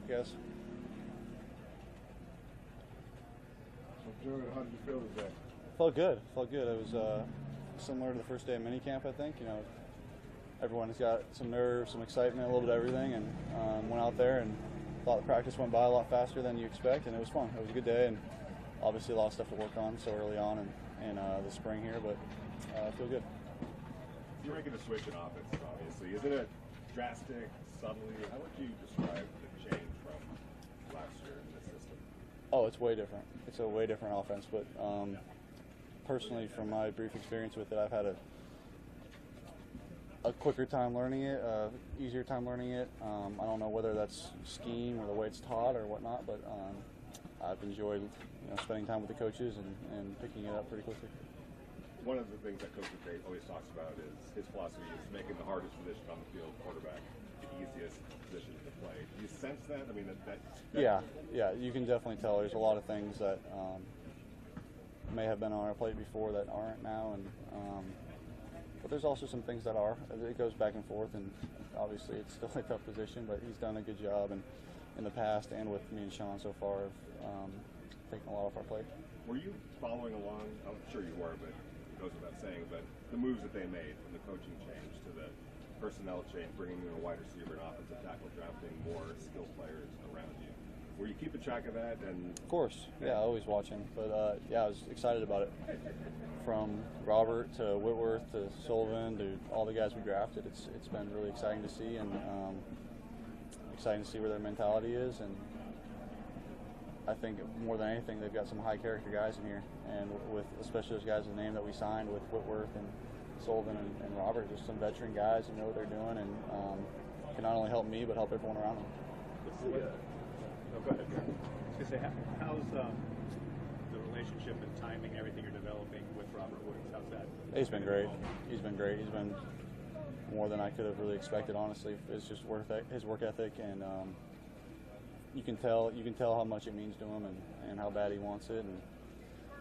I guess. So, Jordan, how did you feel today? Felt good. Felt good. It was similar to the first day of minicamp, I think. You know, everyone's got some nerves, some excitement, a little bit of everything, and went out there and thought the practice went by a lot faster than you expect, and it was fun. It was a good day, and obviously a lot of stuff to work on so early on in the spring here, but I feel good. You're making a switch in offense, obviously. Is it a drastic, subtly? How would you describe the change from last year in this system? Oh, it's way different. It's a way different offense, but personally, from my brief experience with it, I've had a quicker time learning it, easier time learning it. I don't know whether that's scheme or the way it's taught or whatnot, but I've enjoyed spending time with the coaches and picking it up pretty quickly. One of the things that Coach McVay always talks about is his philosophy is making the hardest position on the field, quarterback, the easiest position to play. Do you sense that? I mean, yeah, you can definitely tell there's a lot of things that may have been on our plate before that aren't now, and but there's also some things that are. It goes back and forth, and obviously it's still a tough position, but he's done a good job in the past and with me and Sean so far of taking a lot off our plate. Were you following along? I'm sure you were, but it goes without saying, but the moves that they made from the coaching change to the personnel change, bringing in a wide receiver and offensive tackle, drafting more skilled players around you. Were you keeping track of that? And of course, yeah, always watching. But yeah, I was excited about it. From Robert to Whitworth to Sullivan to all the guys we drafted, it's been really exciting to see, and exciting to see where their mentality is. And I think more than anything, they've got some high character guys in here, and with especially those guys' name that we signed with Whitworth and Sullivan and Robert, just some veteran guys who know what they're doing and can not only help me but help everyone around them. Go ahead. I was going to say, how's the relationship and timing, everything you're developing with Robert Woods? How's that? He's been great. He's been great. He's been more than I could have really expected, honestly. It's just his work ethic, and you can tell how much it means to him and how bad he wants it. And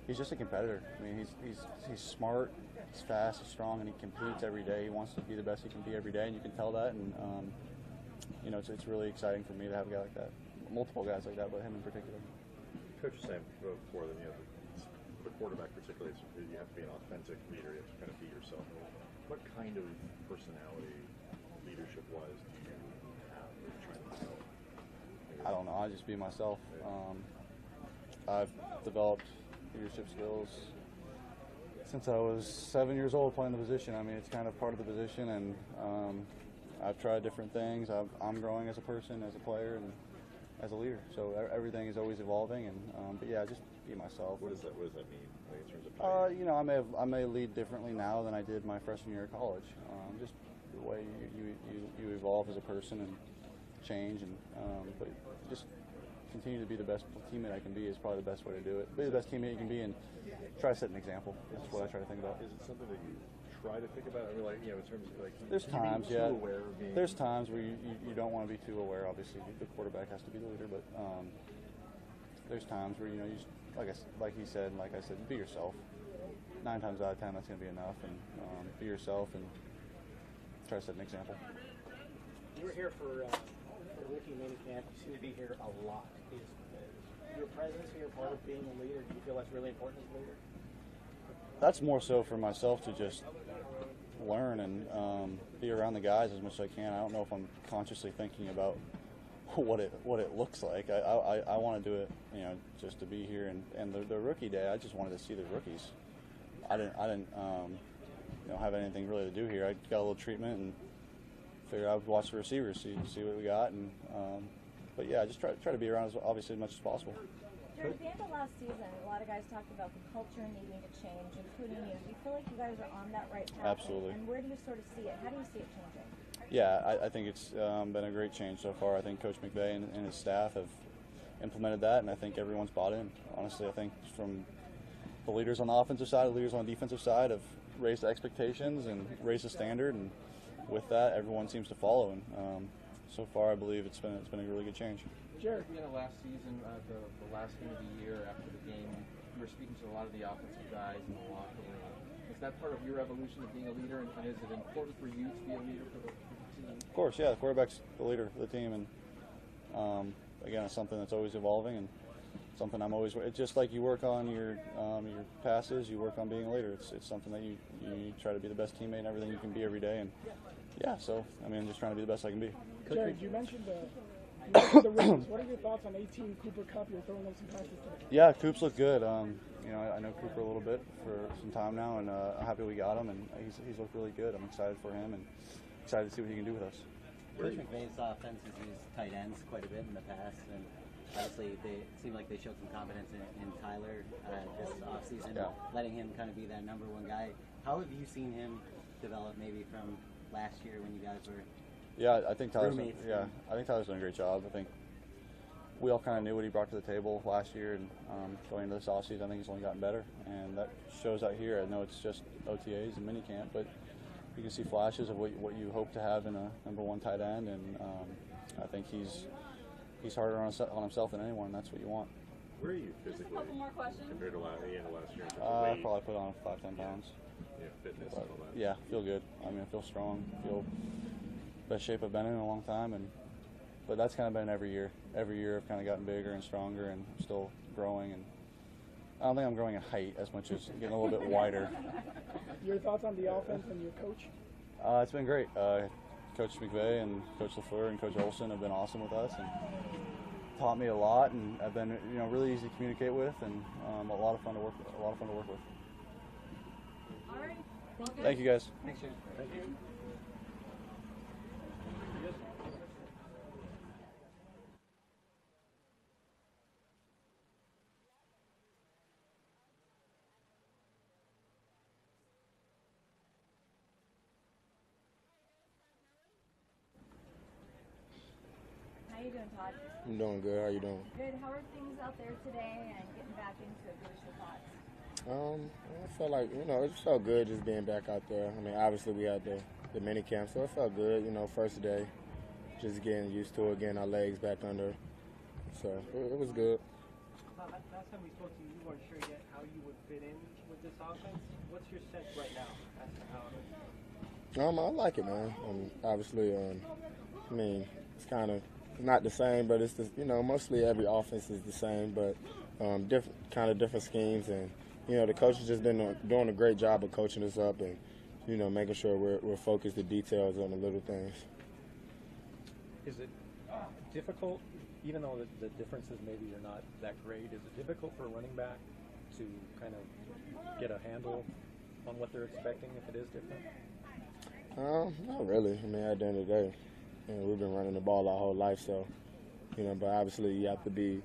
he's just a competitor. I mean, he's smart, he's fast, he's strong, and he competes every day. He wants to be the best he can be every day, and you can tell that. And it's really exciting for me to have a guy like that. Multiple guys like that, but him in particular. Coach was saying before that the quarterback particularly, you have to be an authentic leader. You have to kind of be yourself. What kind of personality, leadership-wise, do you have? Or trying to develop? I don't know. I just be myself. I've developed leadership skills since I was 7 years old playing the position. I mean, it's kind of part of the position, and I've tried different things. I'm growing as a person, as a player, and as a leader. So everything is always evolving, and but yeah, just be myself. What does that mean, like, in terms of? I may lead differently now than I did my freshman year of college. Just the way you evolve as a person and change, and but just continue to be the best teammate I can be is probably the best way to do it. Be the best teammate you can be, and try to set an example. That's what I try to think about. Is it something that you try to think about? I mean, like, in terms of like, there's times, too aware of being... There's times where you don't want to be too aware. Obviously, the quarterback has to be the leader, but there's times where you just, like he said, and like I said, be yourself. 9 times out of 10, that's going to be enough, and be yourself and try to set an example. You were here for rookie minicamp. You seem to be here a lot. Is your presence here part of being a leader? Do you feel that's really important as a leader? That's more so for myself to just learn and be around the guys as much as I can. I don't know if I'm consciously thinking about what it looks like. I want to do it, just to be here. And the rookie day, I just wanted to see the rookies. I didn't have anything really to do here. I got a little treatment and figured I would watch the receivers, see what we got. And but yeah, just try to be around as much as possible. At the end of last season, a lot of guys talked about the culture needing to change, including you. Do you feel like you guys are on that right path? Absolutely. And where do you sort of see it? How do you see it changing? Yeah, I think it's been a great change so far. I think Coach McVay and his staff have implemented that, and I think everyone's bought in. Honestly, I think from the leaders on the offensive side, the leaders on the defensive side have raised the expectations and raised the standard, and with that, everyone seems to follow. And so far, I believe it's been a really good change. Jared, at the end of last season, the last game of the year after the game, you were speaking to a lot of the offensive guys in the locker room. Is that part of your evolution of being a leader, and is it important for you to be a leader for the team? Of course, yeah. The quarterback's the leader of the team, and again, it's something that's always evolving and something I'm always. It's just like you work on your passes, you work on being a leader. It's something that you try to be the best teammate and everything you can be every day. And yeah, so I mean, I'm just trying to be the best I can be. Jared, you mentioned the rookies. What are your thoughts on 18 Cooper Cup? You're throwing them some passes today. Yeah, Coops look good. You know, I know Cooper a little bit for some time now, and I'm happy we got him. And he's looked really good. I'm excited for him and excited to see what he can do with us. Coach McVay's offense has used tight ends quite a bit in the past, and obviously it seemed like they showed some confidence in Tyler this offseason, letting him kind of be that number one guy. How have you seen him develop maybe from last year when you guys were I think Tyler's roommates? I think Tyler's done a great job. I think we all kind of knew what he brought to the table last year, and going into this offseason, I think he's only gotten better, and that shows out here. I know it's just OTAs and minicamp, but you can see flashes of what you hope to have in a number one tight end, and I think he's harder on himself than anyone, and that's what you want. Where are you physically Just a couple more questions. compared to last year in terms of I weight, probably put on 5-10 pounds. fitness, But, and all that? yeah, feel good. I mean, I feel strong. Feel best shape I've been in a long time, but that's kind of been every year. Every year I've kind of gotten bigger and stronger, and I'm still growing. And I don't think I'm growing in height as much as getting a little bit wider. Your thoughts on the offense and your coach? It's been great. Coach McVay and Coach LaFleur and Coach Olsen have been awesome with us and taught me a lot, and I've been really easy to communicate with, and a lot of fun to work with. All right. Thank you guys. Thanks, Jared. Thank you. How you doing, Todd? I'm doing good. How you doing? Good. How are things out there today and getting back into it? What was your thoughts? I felt like, it just felt good just being back out there. I mean, obviously we had the mini camp, so it felt good, first day, just getting used to it, getting our legs back under. So it was good. Last time we spoke to you, you weren't sure yet how you would fit in with this offense. What's your sense right now as to how it is? I like it, man. Obviously, I mean, it's kind of not the same, but it's just, mostly every offense is the same, but different schemes, and the coach has just been doing a great job of coaching us up, and making sure we're focused the details on the little things. Is it difficult, even though the differences maybe are not that great, is it difficult for a running back to kind of get a handle on what they're expecting if it is different? Not really. I mean, at the end of the day, we've been running the ball our whole life, so, but obviously you have to be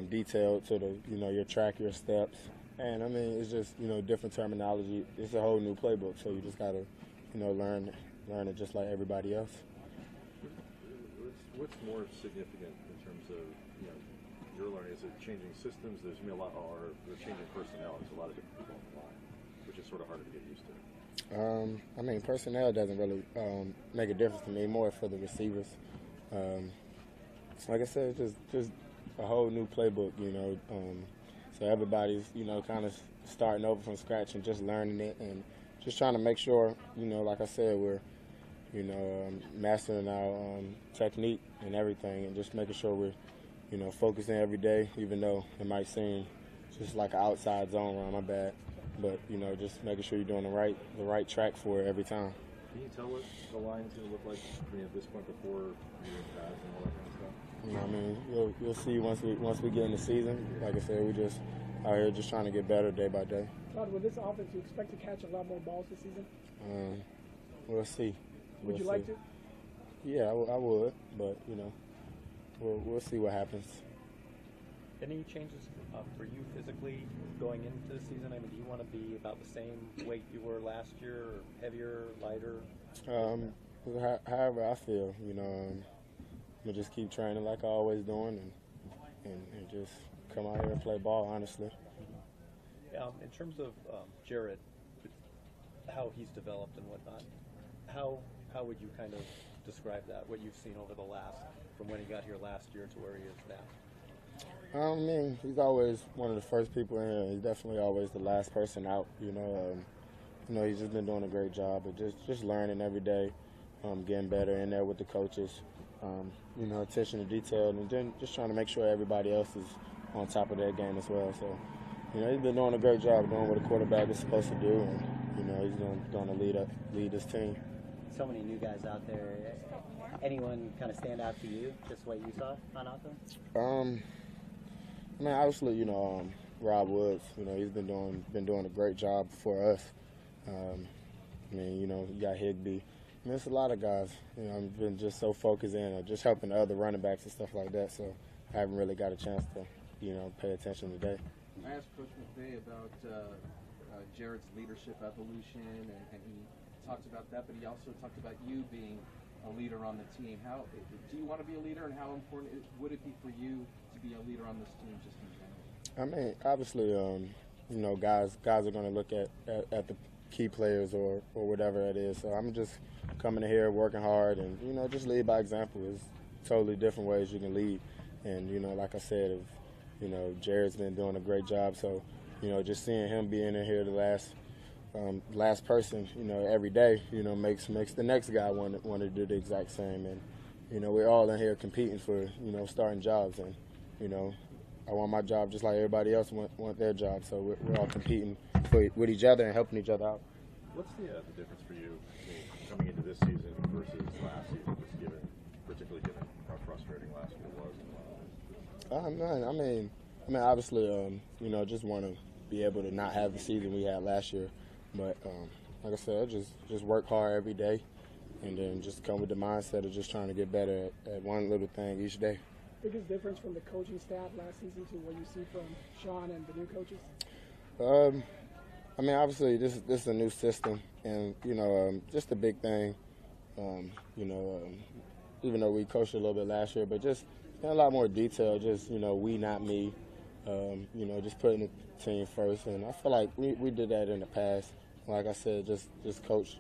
detailed to your track, your steps. And, I mean, it's just, different terminology. It's a whole new playbook, so you just got to, learn it just like everybody else. What's more significant in terms of your learning? Is it changing systems? There's going to be a lot, or the changing personnel. There's a lot of different people on the line, which is sort of harder to get used to. I mean, personnel doesn't really make a difference to me. More for the receivers. Like I said, just a whole new playbook. So everybody's kind of starting over from scratch and just learning it, and just trying to make sure like I said, we're mastering our technique and everything, and just making sure we're focusing every day, even though it might seem just like an outside zone run. My bad. But, just making sure you're doing the right track for it every time. Can you tell what the line's going to look like at this point before you're in pads and all that kind of stuff? I mean, you'll see once we get in the season. Like I said, we just out here just trying to get better day by day. Todd, with this offense, you expect to catch a lot more balls this season? We'll see. Would you like to? Yeah, I would. But, we'll see what happens. Any changes for you physically going into the season? I mean, do you want to be about the same weight you were last year, or heavier, lighter? However I feel, I'm just keep training like I always doing, and just come out here and play ball, honestly. In terms of Jared, how he's developed and whatnot, how would you kind of describe that, what you've seen over the last, from when he got here last year to where he is now? I mean, he's always one of the first people in here. He's definitely always the last person out, he's just been doing a great job of just learning every day, getting better in there with the coaches. you know, attention to detail, and then just trying to make sure everybody else is on top of their game as well. So, you know, he's been doing a great job doing what a quarterback is supposed to do, and, you know, he's going to lead this team. So many new guys out there. Anyone kind of stand out to you, just what you saw on offense? I mean, obviously, you know, Rob Woods, you know, he's been doing a great job for us. I mean, you know, you got Higbee. I mean, it's a lot of guys. You know, I've been just so focused in on just helping the other running backs and stuff like that, so I haven't really got a chance to, you know, pay attention today. I asked Coach McVay about Jared's leadership evolution, and he talked about that, but he also talked about you being a leader on the team. How do you want to be a leader, and how important would it be for you to be a leader on this team, just in general? I mean, obviously, you know, guys are going to look at the key players or whatever it is. So I'm just coming in here, working hard, and, you know, just lead by example. There's totally different ways you can lead. And, you know, like I said, you know, Jared's been doing a great job. So, you know, just seeing him being in here the last person, you know, every day, you know, makes the next guy want to do the exact same. And, you know, we're all in here competing for, you know, starting jobs. And, you know, I want my job just like everybody else want their job. So we're all competing with each other and helping each other out. What's the difference for you coming into this season versus last season, just particularly given how frustrating last year was? I mean, obviously, you know, just want to be able to not have the season we had last year. But like I said, just work hard every day, and then just come with the mindset of just trying to get better at one little thing each day. Biggest difference from the coaching staff last season to what you see from Sean and the new coaches? I mean, obviously, this is a new system, and, you know, just a big thing, you know, even though we coached a little bit last year, but just a lot more detail, just, you know, we, not me, you know, just putting the team first. And I feel like we did that in the past. Like I said, just coach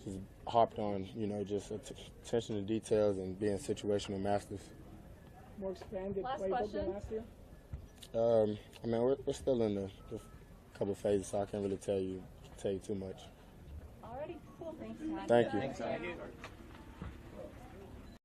just harped on, you know, just attention to details and being situational masters. More expanded Last playbook question. than last year? I mean, we're still in the couple phases, so I can't really tell you too much. Alrighty, cool. Thanks, Todd. Thank you. Thanks, Todd.